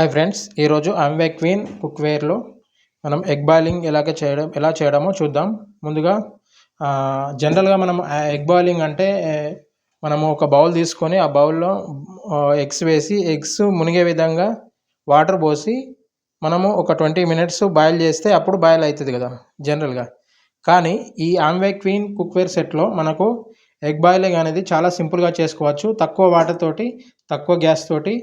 Hi friends, ఈరోజు అమ్వే queen కుక్వేర్లో మనం egg boiling ఎలా చేయడమో చూద్దాం. ముందుగా జనరల్గా మనం ఎగ్ బాయిలింగ్ అంటే మనము ఒక బౌల్ తీసుకొని ఆ బౌల్లో ఎగ్స్ వేసి ఎగ్స్ మునిగే విధంగా వాటర్ పోసి మనము ఒక 20 minutes బాయిల్ చేస్తే అప్పుడు బాయిల్ అవుతుంది కదా జనరల్గా. కానీ ఈ అమ్వే క్వీన్ కుక్వేర్ సెట్లో మనకు ఎగ్ బాయిలింగ్ అనేది చాలా సింపుల్గా చేసుకోవచ్చు. తక్కువ వాటర్ తోటి, తక్కువ గ్యాస్ తోటి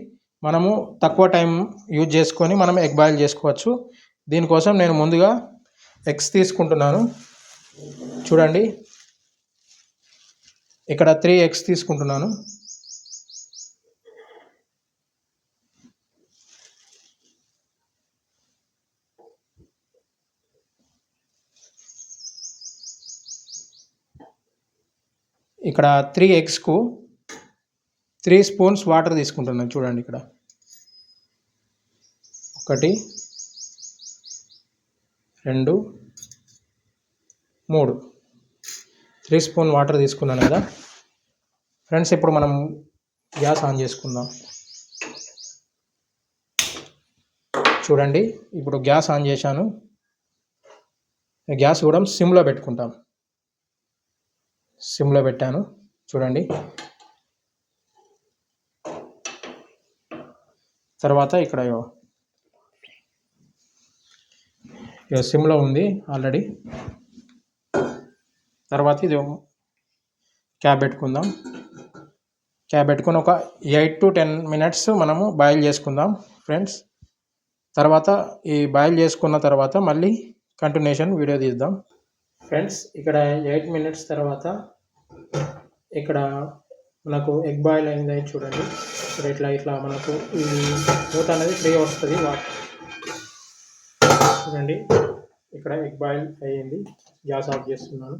మనము తక్కువ టైం యూజ్ చేసుకొని మనం ఎగ్ బాయిల్ చేసుకోవచ్చు. దీనికోసం నేను ముందుగా ఎగ్స్ తీసుకుంటున్నాను. చూడండి, ఇక్కడ 3 eggs తీసుకుంటున్నాను. ఇక్కడ 3 eggsకు 3 spoons వాటర్ తీసుకుంటున్నాను. చూడండి, ఇక్కడ 1 2 3 3 spoon వాటర్ తీసుకున్నాను కదా ఫ్రెండ్స్. ఇప్పుడు మనం గ్యాస్ ఆన్ చేసుకుందాం. చూడండి, ఇప్పుడు గ్యాస్ ఆన్ చేశాను. గ్యాస్ కూడా సిమ్లో పెట్టుకుంటాం. సిమ్లో పెట్టాను. చూడండి, తర్వాత ఇక్కడ సిమ్లో ఉంది ఆల్రెడీ. తర్వాత ఇది క్యాప్ పెట్టుకుందాం. క్యాప్ పెట్టుకొని ఒక 8 to 10 minutes మనము బాయిల్ చేసుకుందాం ఫ్రెండ్స్. తర్వాత ఈ బాయిల్ చేసుకున్న తర్వాత మళ్ళీ కంటిన్యూషన్ వీడియో తీద్దాం ఫ్రెండ్స్. ఇక్కడ 8 minutes తర్వాత ఇక్కడ మనకు ఎగ్ బాయిల్ అయింది. చూడండి, ఇక్కడ ఇట్లా మనకు ఈ మూత అనేది ఫ్రీ వస్తుంది. చూడండి, ఇక్కడ ఎగ్ బాయిల్ అయ్యింది. గ్యాస్ ఆఫ్ చేస్తున్నాను.